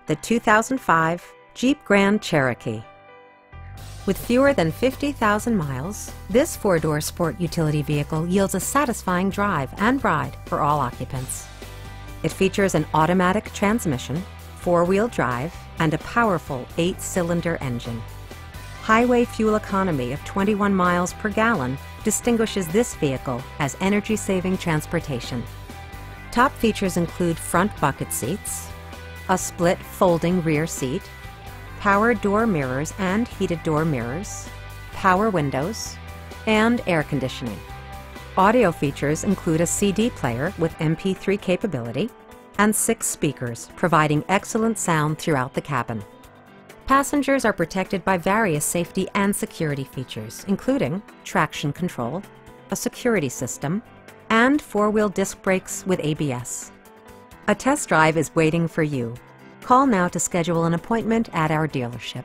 the 2005 Jeep Grand Cherokee. With fewer than 50,000 miles, this four-door sport utility vehicle yields a satisfying drive and ride for all occupants. It features an automatic transmission, four-wheel drive, and a powerful 8-cylinder engine. Highway fuel economy of 21 miles per gallon distinguishes this vehicle as energy-saving transportation. Top features include front bucket seats, a split folding rear seat, power door mirrors and heated door mirrors, power windows, and air conditioning. Audio features include a CD player with MP3 capability and 6 speakers, providing excellent sound throughout the cabin. Passengers are protected by various safety and security features, including traction control, a security system, and four-wheel disc brakes with ABS. A test drive is waiting for you. Call now to schedule an appointment at our dealership.